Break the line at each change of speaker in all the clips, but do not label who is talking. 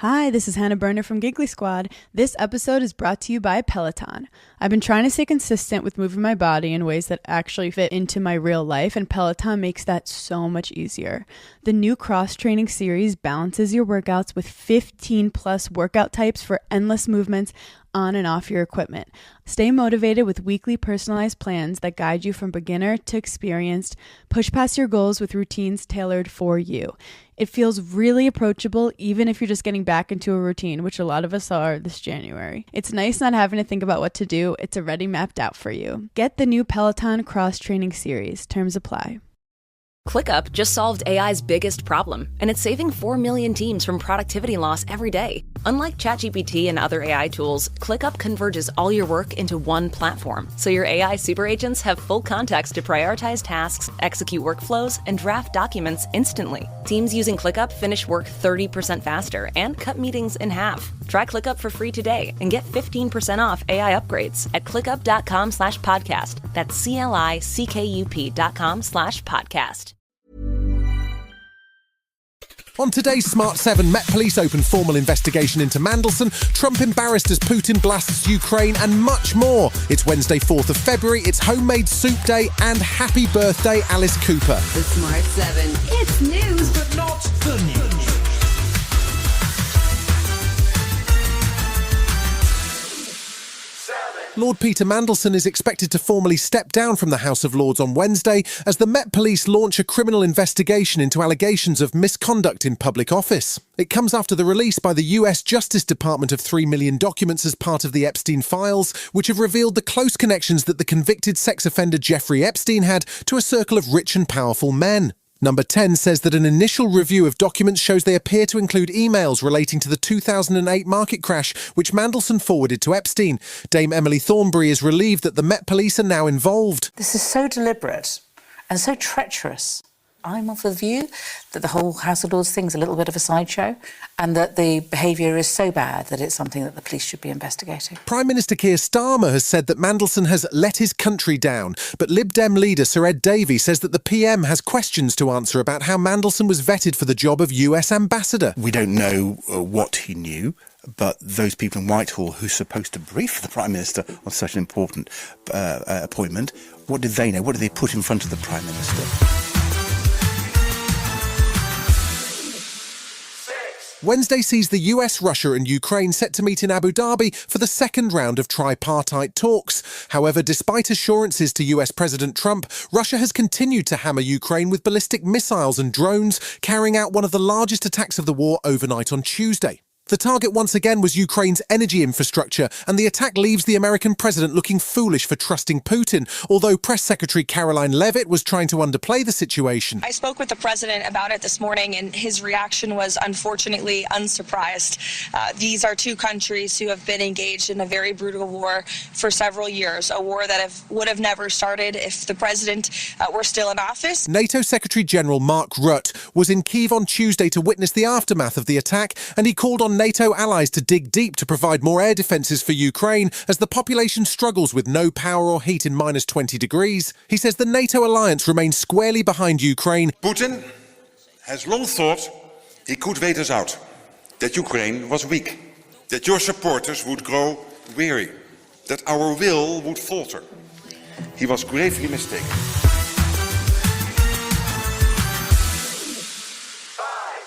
Hi, this is Hannah Berner from Giggly Squad. This episode is brought to you by Peloton. I've been trying to stay consistent with moving my body in ways that actually fit into my real life, and Peloton makes that so much easier. The new cross-training series balances your workouts with 15 plus workout types for endless movements on and off your equipment. Stay motivated with weekly personalized plans that guide you from beginner to experienced. Push past your goals with routines tailored for you. It feels really approachable even if you're just getting back into a routine, which a lot of us are this January. It's nice not having to think about what to do. It's already mapped out for you. Get the new Peloton cross-training series. Terms apply.
ClickUp just solved AI's biggest problem, and it's saving 4 million teams from productivity loss every day. Unlike ChatGPT and other AI tools, ClickUp converges all your work into one platform, so your AI super agents have full context to prioritize tasks, execute workflows, and draft documents instantly. Teams using ClickUp finish work 30% faster and cut meetings in half. Try ClickUp for free today and get 15% off AI upgrades at clickup.com/podcast. That's CLICKUP.com/podcast.
On today's Smart 7, Met Police open formal investigation into Mandelson, Trump embarrassed as Putin blasts Ukraine, and much more. It's Wednesday, 4th of February, it's Homemade Soup Day, and happy birthday, Alice Cooper.
The Smart 7. It's news, but
not the news.
Lord Peter Mandelson is expected to formally step down from the House of Lords on Wednesday as the Met Police launch a criminal investigation into allegations of misconduct in public office. It comes after the release by the US Justice Department of 3 million documents as part of the Epstein files, which have revealed the close connections that the convicted sex offender Jeffrey Epstein had to a circle of rich and powerful men. Number 10 says that an initial review of documents shows they appear to include emails relating to the 2008 market crash, which Mandelson forwarded to Epstein. Dame Emily Thornberry is relieved that the Met Police are now involved.
This is so deliberate and so treacherous. I'm of the view that the whole House of Lords thing's a little bit of a sideshow and that the behaviour is so bad that it's something that the police should be investigating.
Prime Minister Keir Starmer has said that Mandelson has let his country down, but Lib Dem leader Sir Ed Davey says that the PM has questions to answer about how Mandelson was vetted for the job of US ambassador.
We don't know what he knew, but those people in Whitehall who are supposed to brief the Prime Minister on such an important appointment, what did they know? What did they put in front of the Prime Minister?
Wednesday sees the US, Russia and Ukraine set to meet in Abu Dhabi for the second round of tripartite talks. However, despite assurances to US President Trump, Russia has continued to hammer Ukraine with ballistic missiles and drones, carrying out one of the largest attacks of the war overnight on Tuesday. The target once again was Ukraine's energy infrastructure, and the attack leaves the American president looking foolish for trusting Putin, although Press Secretary Caroline Leavitt was trying to underplay the situation.
I spoke with the president about it this morning, and his reaction was unfortunately unsurprised. These are two countries who have been engaged in a very brutal war for several years, a war that would have never started if the president were still in office.
NATO Secretary General Mark Rutte was in Kyiv on Tuesday to witness the aftermath of the attack, and he called on NATO allies to dig deep to provide more air defences for Ukraine as the population struggles with no power or heat in minus 20 degrees. He says the NATO alliance remains squarely behind Ukraine.
Putin has long thought he could wait us out, that Ukraine was weak, that your supporters would grow weary, that our will would falter. He was gravely mistaken.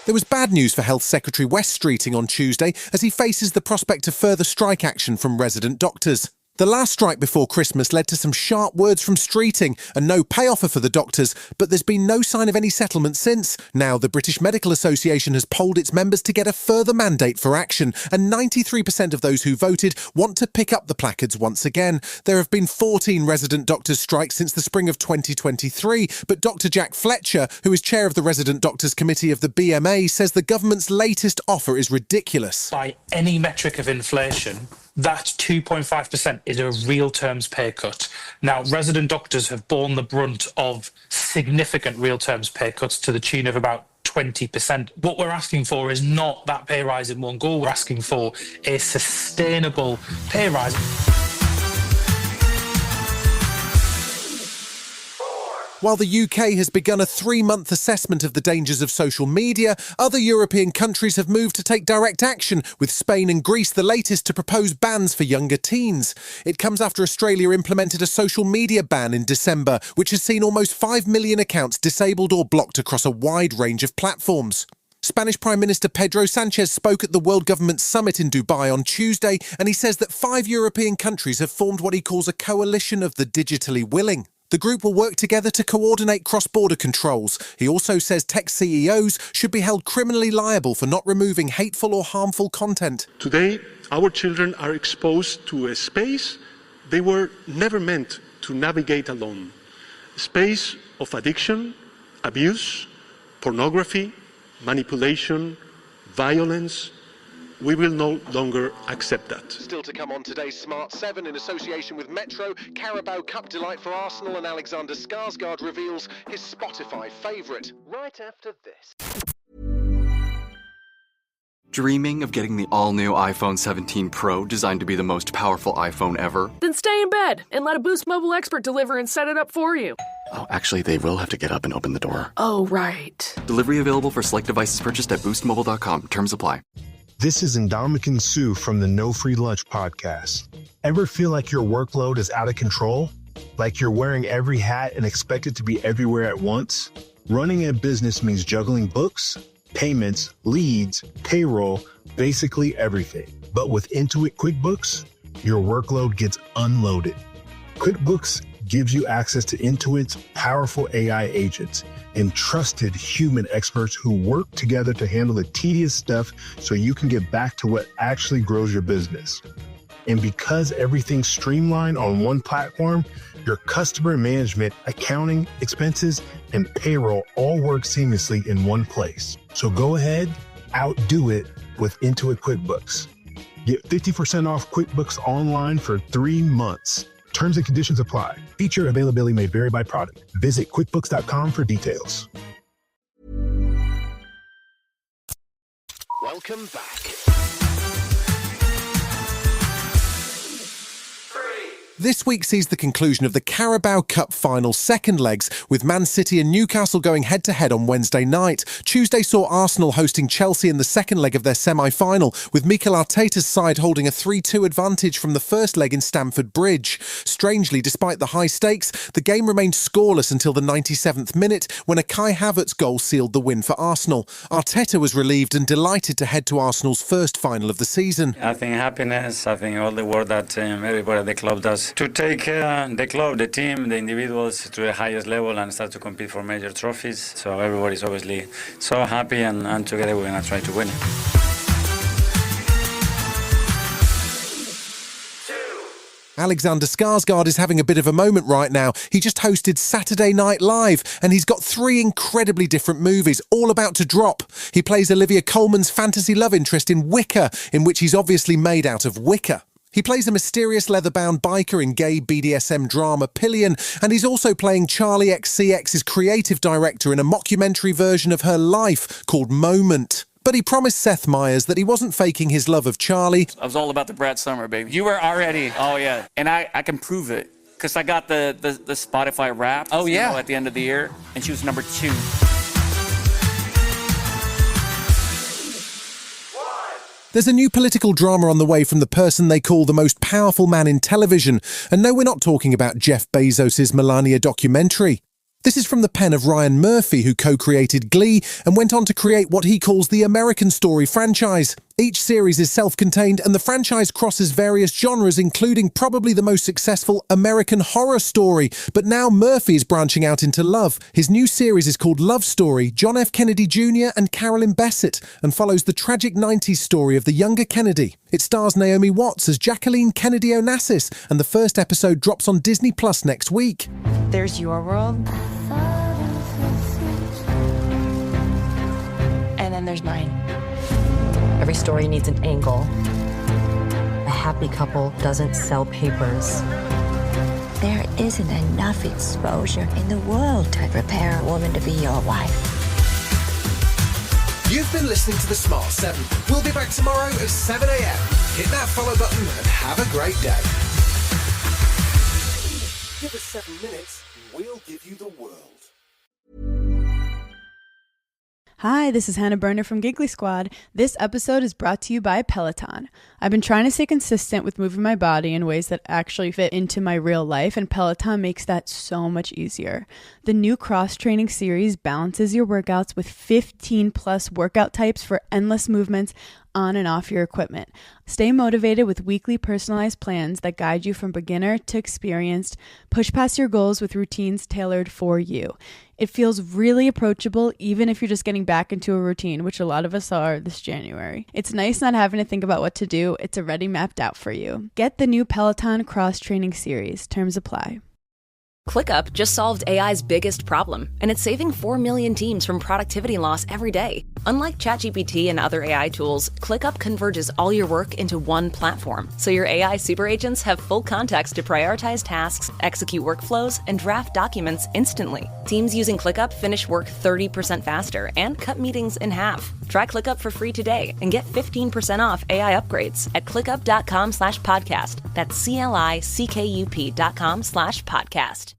There was bad news for Health Secretary Weststreeting on Tuesday as he faces the prospect of further strike action from resident doctors. The last strike before Christmas led to some sharp words from Streeting and no pay offer for the doctors, but there's been no sign of any settlement since. Now, the British Medical Association has polled its members to get a further mandate for action, and 93% of those who voted want to pick up the placards once again. There have been 14 resident doctors' strikes since the spring of 2023, but Dr Jack Fletcher, who is chair of the Resident Doctors Committee of the BMA, says the government's latest offer is ridiculous.
By any metric of inflation, that 2.5% is a real terms pay cut. Now, resident doctors have borne the brunt of significant real terms pay cuts to the tune of about 20%. What we're asking for is not that pay rise in one go. We're asking for a sustainable pay rise.
While the UK has begun a 3-month assessment of the dangers of social media, other European countries have moved to take direct action, with Spain and Greece the latest to propose bans for younger teens. It comes after Australia implemented a social media ban in December, which has seen almost 5 million accounts disabled or blocked across a wide range of platforms. Spanish Prime Minister Pedro Sánchez spoke at the World Government Summit in Dubai on Tuesday, and he says that 5 European countries have formed what he calls a coalition of the digitally willing. The group will work together to coordinate cross-border controls. He also says tech CEOs should be held criminally liable for not removing hateful or harmful content.
Today, our children are exposed to a space they were never meant to navigate alone. A space of addiction, abuse, pornography, manipulation, violence. We will no longer accept that.
Still to come on today's Smart 7 in association with Metro, Carabao Cup delight for Arsenal, and Alexander Skarsgård reveals his Spotify favourite. Right after this.
Dreaming of getting the all-new iPhone 17 Pro designed to be the most powerful iPhone ever?
Then stay in bed and let a Boost Mobile expert deliver and set it up for you.
Oh, actually, they will have to get up and open the door.
Oh, right.
Delivery available for select devices purchased at boostmobile.com. Terms apply.
This is Ndamukong Suh from the No Free Lunch podcast. Ever feel like your workload is out of control? Like you're wearing every hat and expected to be everywhere at once? Running a business means juggling books, payments, leads, payroll, basically everything. But with Intuit QuickBooks, your workload gets unloaded. QuickBooks gives you access to Intuit's powerful AI agents and trusted human experts who work together to handle the tedious stuff so you can get back to what actually grows your business. And because everything's streamlined on one platform, your customer management, accounting, expenses, and payroll all work seamlessly in one place. So go ahead, outdo it with Intuit QuickBooks. Get 50% off QuickBooks Online for 3 months. Terms and conditions apply. Feature availability may vary by product. Visit QuickBooks.com for details.
Welcome back.
This week sees the conclusion of the Carabao Cup final second legs, with Man City and Newcastle going head-to-head on Wednesday night. Tuesday saw Arsenal hosting Chelsea in the second leg of their semi-final, with Mikel Arteta's side holding a 3-2 advantage from the first leg in Stamford Bridge. Strangely, despite the high stakes, the game remained scoreless until the 97th minute, when a Kai Havertz goal sealed the win for Arsenal. Arteta was relieved and delighted to head to Arsenal's first final of the season.
I think happiness, I think all the work that everybody at the club does to take the club, the team, the individuals to the highest level and start to compete for major trophies. So everybody's obviously so happy, and together we're going to try to win.
Alexander Skarsgård is having a bit of a moment right now. He just hosted Saturday Night Live, and he's got 3 incredibly different movies, all about to drop. He plays Olivia Colman's fantasy love interest in Wicker, in which he's obviously made out of wicker. He plays a mysterious leather-bound biker in gay BDSM drama Pillion, and he's also playing Charlie XCX's creative director in a mockumentary version of her life called Moment. But he promised Seth Meyers that he wasn't faking his love of Charlie.
I was all about the Brad Summer, baby. You were already, oh yeah, and I can prove it, because I got the Spotify Wrapped. Oh yeah, at the end of the year, and she was number 2.
There's a new political drama on the way from the person they call the most powerful man in television. And no, we're not talking about Jeff Bezos' Melania documentary. This is from the pen of Ryan Murphy, who co-created Glee and went on to create what he calls the American Story franchise. Each series is self-contained, and the franchise crosses various genres, including probably the most successful American Horror Story. But now Murphy is branching out into love. His new series is called Love Story, John F. Kennedy Jr. and Carolyn Bessette, and follows the tragic 90s story of the younger Kennedy. It stars Naomi Watts as Jacqueline Kennedy Onassis, and the first episode drops on Disney Plus next week.
There's your world, and then there's mine. Every story needs an angle. A happy couple doesn't sell papers.
There isn't enough exposure in the world to prepare a woman to be your wife.
You've been listening to The Smart 7. We'll be back tomorrow at 7 a.m. Hit that follow button and have a great day. Give us 7 minutes. We'll give you the world.
Hi, this is Hannah Berner from Giggly Squad. This episode is brought to you by Peloton. I've been trying to stay consistent with moving my body in ways that actually fit into my real life, and Peloton makes that so much easier. The new cross-training series balances your workouts with 15 plus workout types for endless movements on and off your equipment. Stay motivated with weekly personalized plans that guide you from beginner to experienced. Push past your goals with routines tailored for you. It feels really approachable even if you're just getting back into a routine, which a lot of us are this January. It's nice not having to think about what to do. It's already mapped out for you. Get the new Peloton cross-training series. Terms apply.
ClickUp just solved AI's biggest problem, and it's saving 4 million teams from productivity loss every day. Unlike ChatGPT and other AI tools, ClickUp converges all your work into one platform, so your AI super agents have full context to prioritize tasks, execute workflows, and draft documents instantly. Teams using ClickUp finish work 30% faster and cut meetings in half. Try ClickUp for free today and get 15% off AI upgrades at clickup.com/podcast. That's CLICKUP.com/podcast.